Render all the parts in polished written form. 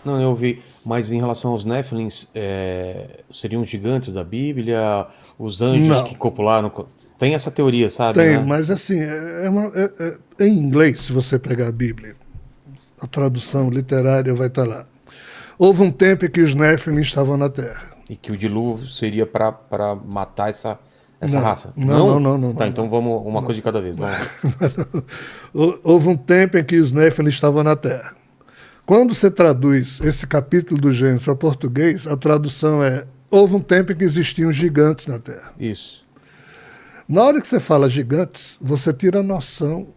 Não, eu ouvi, mas em relação aos Néfilins, seriam os gigantes da Bíblia, os anjos que Não, copularam. Tem essa teoria, sabe, tem, né? mas assim, em inglês, se você pegar a Bíblia, a tradução literária vai estar lá. Houve um tempo em que os Néfilins estavam na Terra. E que o dilúvio seria para matar essa Não, raça. não, não, Não? não, não, Tá, não, então não. vamos uma Não. coisa de cada vez. Vamos lá. Houve um tempo em que os Néfilins estavam na Terra. Quando você traduz esse capítulo do Gênesis para português, a tradução é: houve um tempo em que existiam gigantes na Terra. Isso. Na hora que você fala gigantes, você tira a noção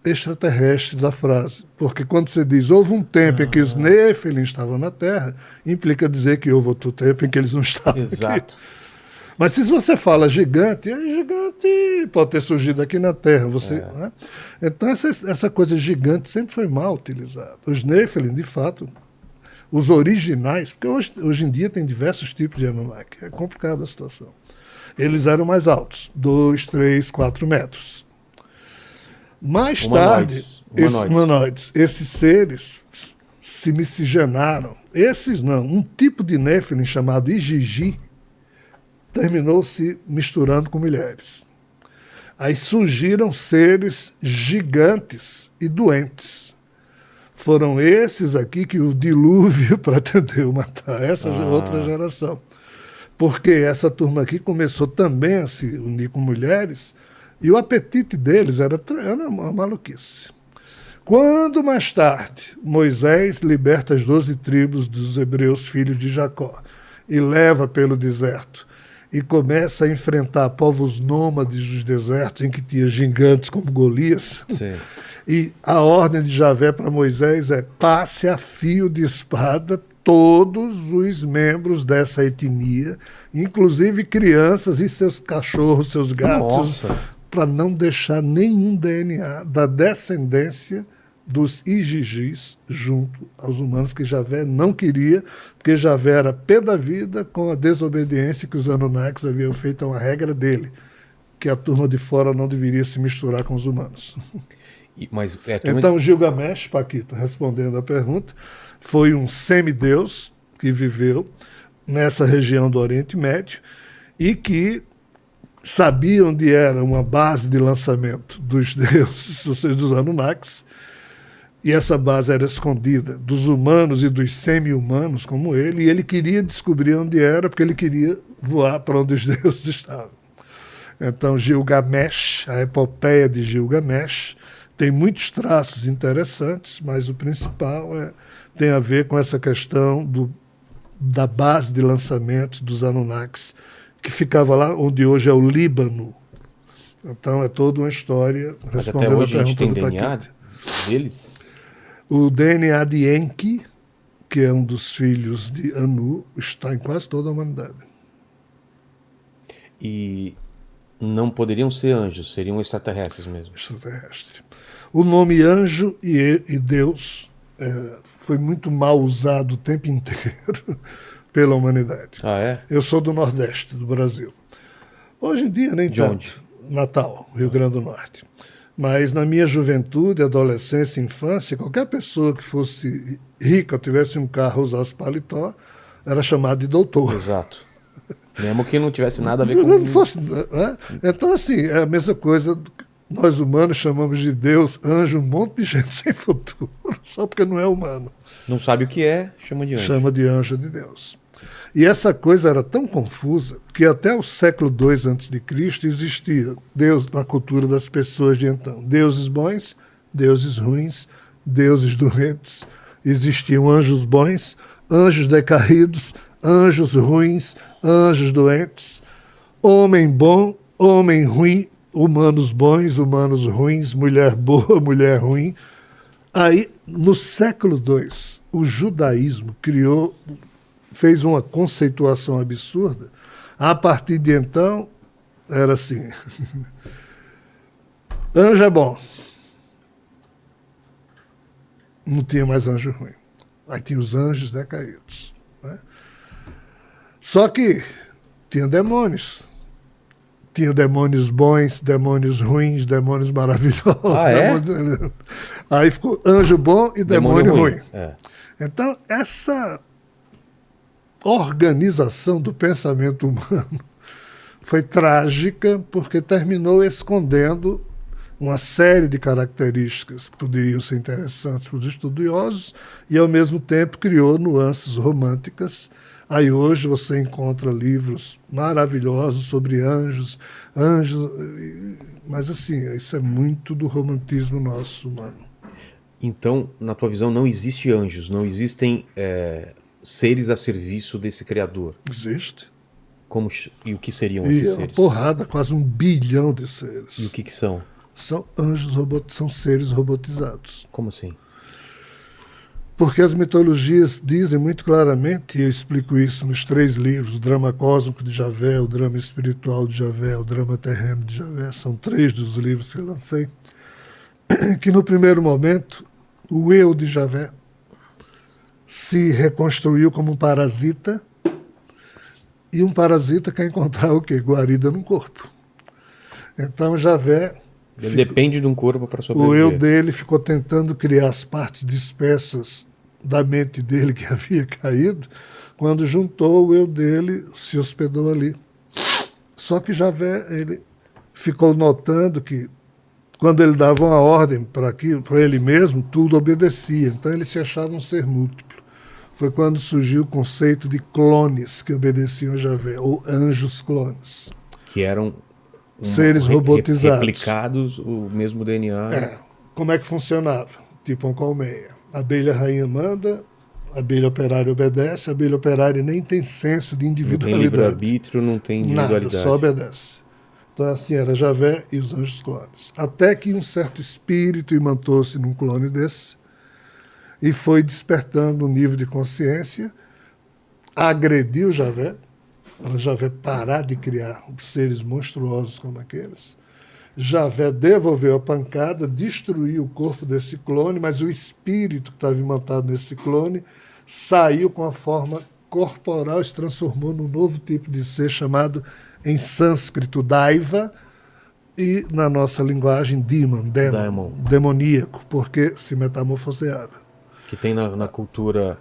extraterrestre da frase. Porque quando você diz houve um tempo em que os Ah, Néfilins estavam na Terra, implica dizer que houve outro tempo em que eles não estavam aqui. exato. Mas se você fala gigante, gigante pode ter surgido aqui na Terra. Né? Então essa coisa gigante sempre foi mal utilizada. Os Nephilim, de fato, os originais, porque hoje em dia tem diversos tipos de Anunnaki, é complicada a situação. Eles eram mais altos, 2, 3, 4 metros. Mais tarde, Humanoides. esses Humanoides. humanoides, esses seres se miscigenaram. Esses não, um tipo de Nephilim chamado Igigi terminou se misturando com mulheres. Aí surgiram seres gigantes e doentes. Foram esses aqui que o dilúvio pretendeu matar, essa outra Ah, geração. Porque essa turma aqui começou também a se unir com mulheres e o apetite deles era uma maluquice. Quando mais tarde Moisés liberta as 12 tribos dos hebreus, filhos de Jacó, e leva pelo deserto, e começa a enfrentar povos nômades dos desertos, em que tinha gigantes como Golias, sim. e a ordem de Javé para Moisés é: passe a fio de espada todos os membros dessa etnia, inclusive crianças e seus cachorros, seus gatos, Nossa. para não deixar nenhum DNA da descendência dos Igigis junto aos humanos, que Javé não queria, porque Javé era pé da vida com a desobediência que os Anunnakis haviam feito a uma regra dele, que a turma de fora não deveria se misturar com os humanos. Mas Então Gilgamesh, Paquito, respondendo à pergunta, foi um semideus que viveu nessa região do Oriente Médio e que sabia onde era uma base de lançamento dos deuses, ou seja, dos Anunnakis, e essa base era escondida dos humanos e dos semi-humanos como ele, e ele queria descobrir onde era, porque ele queria voar para onde os deuses estavam. Então Gilgamesh, a epopeia de Gilgamesh, tem muitos traços interessantes, mas o principal tem a ver com essa questão da base de lançamento dos Anunnakis, que ficava lá onde hoje é o Líbano. Então é toda uma história, mas até respondendo a hoje a gente pergunta tem do DNA Paquito. deles? O DNA de Enki, que é um dos filhos de Anu, está em quase toda a humanidade. E não poderiam ser anjos, seriam extraterrestres mesmo. Extraterrestre. O nome anjo e Deus foi muito mal usado o tempo inteiro pela humanidade. Ah, é? Eu sou do Nordeste do Brasil. Hoje em dia nem De onde? tanto. Natal, Rio Grande do Norte. Mas na minha juventude, adolescência, infância, qualquer pessoa que fosse rica, tivesse um carro, usasse paletó, era chamado de doutor. Exato. Mesmo que não tivesse nada a ver Não com. fosse, né? Então, assim, é a mesma coisa. Nós humanos chamamos de Deus, anjo, um monte de gente sem futuro, só porque não é humano. Não sabe o que é, chama de anjo. Chama de anjo de Deus. E essa coisa era tão confusa que até o século II a.C. existia Deus na cultura das pessoas de então. Deuses bons, deuses ruins, deuses doentes. Existiam anjos bons, anjos decaídos, anjos ruins, anjos doentes, homem bom, homem ruim, humanos bons, humanos ruins, mulher boa, mulher ruim. Aí, no século II, o judaísmo fez uma conceituação absurda. A partir de então, era assim: anjo é bom. Não tinha mais anjo ruim. Aí tinha os anjos decaídos. Né? Só que tinha demônios. Tinha demônios bons, demônios ruins, demônios maravilhosos. Ah, é? Aí ficou anjo bom e demônio ruim. É. Então, essa organização do pensamento humano foi trágica porque terminou escondendo uma série de características que poderiam ser interessantes para os estudiosos e, ao mesmo tempo, criou nuances românticas. Aí hoje você encontra livros maravilhosos sobre anjos, mas assim, isso é muito do romantismo nosso humano. Então, na tua visão, não existe anjos, não existem seres a serviço desse Criador. Existe. E o que seriam E esses uma seres? porrada, quase 1 bilhão de seres. E o que são? São anjos, são seres robotizados. Como assim? Porque as mitologias dizem muito claramente, e eu explico isso nos 3 livros, o drama cósmico de Javé, o drama espiritual de Javé, o drama terreno de Javé, são 3 dos livros que eu lancei, que no primeiro momento, o eu de Javé se reconstruiu como um parasita, e um parasita quer encontrar o quê? Guarida num corpo. Então Javé... Ele depende de um corpo para sobreviver. O eu dele ficou tentando criar as partes dispersas da mente dele que havia caído, quando juntou o eu dele, se hospedou ali. Só que Javé, ele ficou notando que quando ele dava uma ordem para ele mesmo, tudo obedecia. Então ele se achava um ser múltiplo. Foi quando surgiu o conceito de clones que obedeciam a Javé, ou anjos clones. Que eram seres robotizados. Replicados, o mesmo DNA. Como é que funcionava? Tipo uma colmeia. A abelha rainha manda, a abelha operária obedece, a abelha operária nem tem senso de individualidade. Não tem livre-arbítrio, não tem individualidade. Nada, só obedece. Então assim, era Javé e os anjos clones. Até que um certo espírito imantou-se num clone desse e foi despertando um nível de consciência, agrediu Javé, para Javé parar de criar seres monstruosos como aqueles. Javé devolveu a pancada, destruiu o corpo desse clone, mas o espírito que estava imantado nesse clone saiu com a forma corporal e se transformou num novo tipo de ser chamado, em sânscrito, Daiva, e na nossa linguagem, demon, demoníaco, porque se metamorfoseava. Que tem na cultura...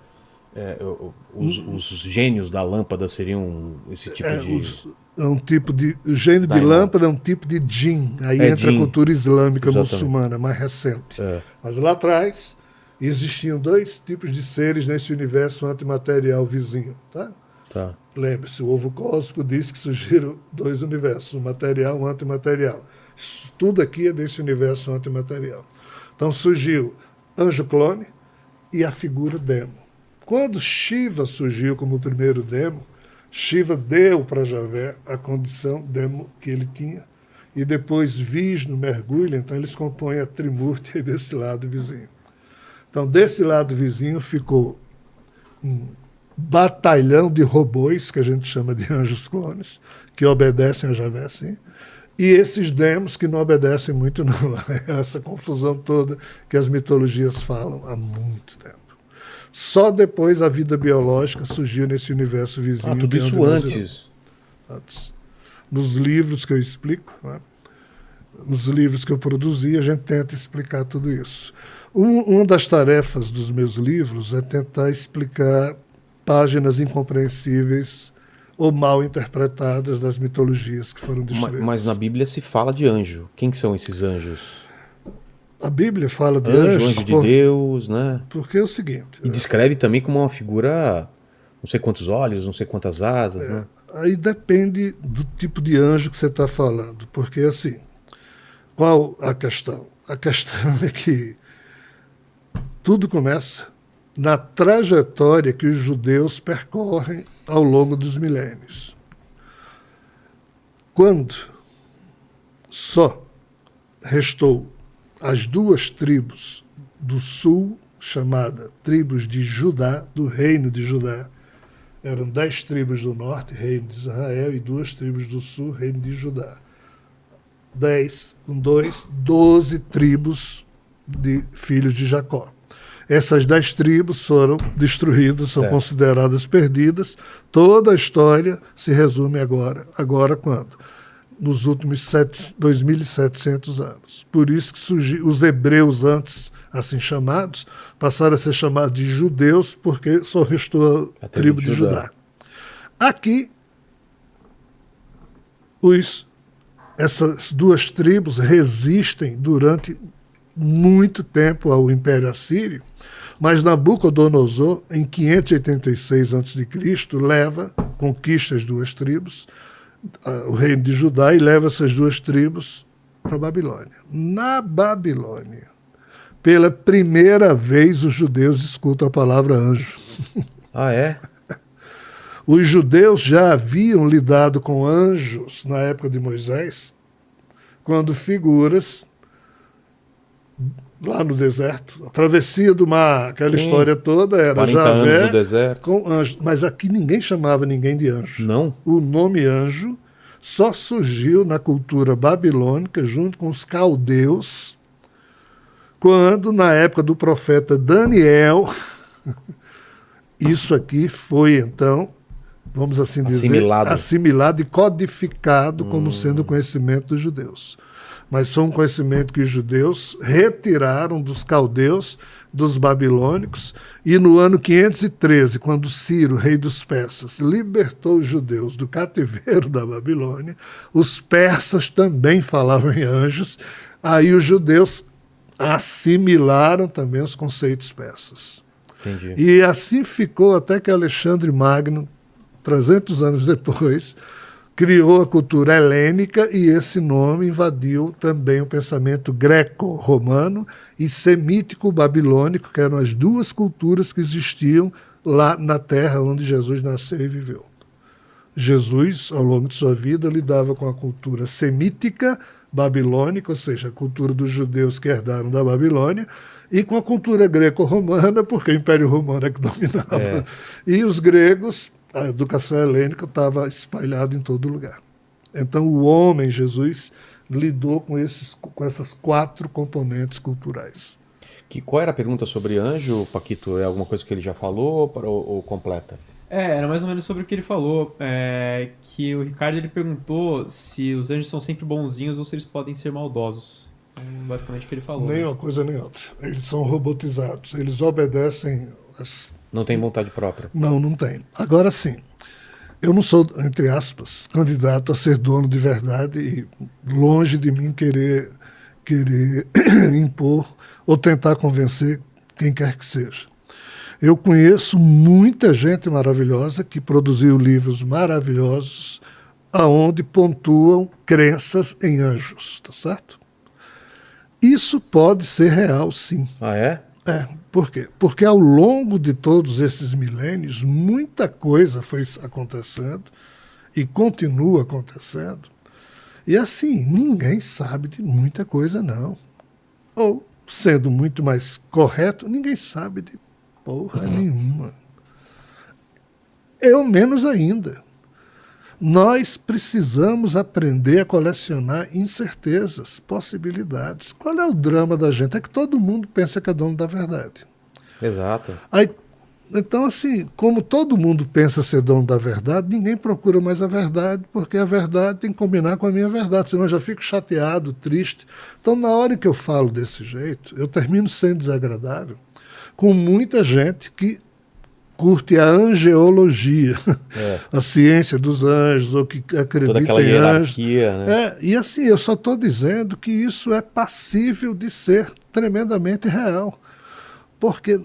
os gênios da lâmpada seriam esse tipo de... É um tipo de... O gênio de lâmpada é um tipo de djinn. Aí entra djinn. A cultura islâmica Exatamente. muçulmana, mais recente. Mas lá atrás existiam 2 tipos de seres nesse universo antimaterial vizinho. Tá? Lembre-se, o ovo cósmico diz que surgiram 2 universos, o material e o antimaterial. Isso tudo aqui é desse universo antimaterial. Então surgiu anjo clone e a figura demo. Quando Shiva surgiu como o primeiro demo, Shiva deu para Javé a condição demo que ele tinha, e depois Vishnu mergulha, então eles compõem a Trimurti desse lado vizinho. Então, desse lado vizinho ficou um batalhão de robôs, que a gente chama de anjos clones, que obedecem a Javé, sim, e esses demos que não obedecem muito, não. Essa confusão toda que as mitologias falam há muito tempo. Só depois a vida biológica surgiu nesse universo vizinho. Tudo isso antes? Antes. Nos livros que eu explico, né? Nos livros que eu produzi, a gente tenta explicar tudo isso. Uma das tarefas dos meus livros é tentar explicar páginas incompreensíveis ou mal interpretadas das mitologias que foram destruídas. Mas na Bíblia se fala de anjo. Quem que são esses anjos? A Bíblia fala de anjos... Anjo de Deus, né? Porque é o seguinte... E descreve também como uma figura, não sei quantos olhos, não sei quantas asas, né? Aí depende do tipo de anjo que você está falando. Porque, assim, qual a questão? A questão é que tudo começa na trajetória que os judeus percorrem ao longo dos milênios. Quando só restou as 2 tribos do sul, chamada tribos de Judá, do reino de Judá, eram 10 tribos do norte, reino de Israel, e 2 tribos do sul, reino de Judá. 10 com 2, 12 tribos de filhos de Jacó. Essas 10 tribos foram destruídas, são consideradas perdidas. Toda a história se resume agora. Agora quando? nos últimos 2.700 anos. Por isso que surgiu, os hebreus antes assim chamados passaram a ser chamados de judeus, porque só restou a tribo de Judá. Aqui, essas duas tribos resistem durante muito tempo ao Império Assírio, mas Nabucodonosor, em 586 a.C., conquista as duas tribos, o reino de Judá, e leva essas duas tribos para a Babilônia. Na Babilônia, pela primeira vez, os judeus escutam a palavra anjo. Ah, é? Os judeus já haviam lidado com anjos na época de Moisés, quando figuras lá no deserto, a travessia do mar, aquela história toda era 40 anos Javé no deserto. com anjos. Mas aqui ninguém chamava ninguém de anjo. Não? O nome anjo só surgiu na cultura babilônica junto com os caldeus, quando, na época do profeta Daniel, isso aqui foi, então, vamos assim dizer, assimilado e codificado como sendo o conhecimento dos judeus. Mas foi um conhecimento que os judeus retiraram dos caldeus, dos babilônicos, e no ano 513, quando Ciro, rei dos persas, libertou os judeus do cativeiro da Babilônia, os persas também falavam em anjos, aí os judeus assimilaram também os conceitos persas. Entendi. E assim ficou até que Alexandre Magno, 300 anos depois, criou a cultura helênica, e esse nome invadiu também o pensamento greco-romano e semítico-babilônico, que eram as duas culturas que existiam lá na terra onde Jesus nasceu e viveu. Jesus, ao longo de sua vida, lidava com a cultura semítica babilônica, ou seja, a cultura dos judeus que herdaram da Babilônia, e com a cultura greco-romana, porque o Império Romano é que dominava. É. E os gregos, a educação helênica estava espalhada em todo lugar. Então o homem, Jesus, lidou com essas quatro componentes culturais. Qual era a pergunta sobre anjo, Paquito? É alguma coisa que ele já falou ou completa? Era mais ou menos sobre o que ele falou, que o Ricardo ele perguntou se os anjos são sempre bonzinhos ou se eles podem ser maldosos. Então, basicamente o que ele falou. Nem uma coisa nem outra. Eles são robotizados, eles obedecem Não tem vontade própria? Não tem. Agora sim, eu não sou, entre aspas, candidato a ser dono de verdade, e longe de mim querer impor ou tentar convencer quem quer que seja. Eu conheço muita gente maravilhosa que produziu livros maravilhosos aonde pontuam crenças em anjos, tá certo? Isso pode ser real, sim. Ah, é? Por quê? Porque ao longo de todos esses milênios, muita coisa foi acontecendo e continua acontecendo. E assim, ninguém sabe de muita coisa, não. Ou, sendo muito mais correto, ninguém sabe de porra nenhuma. Eu menos ainda. Nós precisamos aprender a colecionar incertezas, possibilidades. Qual é o drama da gente? É que todo mundo pensa que é dono da verdade. Exato. Então, assim, como todo mundo pensa ser dono da verdade, ninguém procura mais a verdade, porque a verdade tem que combinar com a minha verdade, senão eu já fico chateado, triste. Então, na hora que eu falo desse jeito, eu termino sendo desagradável com muita gente que curte a angeologia, a ciência dos anjos, ou que acredita toda aquela em anjos. né? E assim, eu só estou dizendo que isso é passível de ser tremendamente real. Porque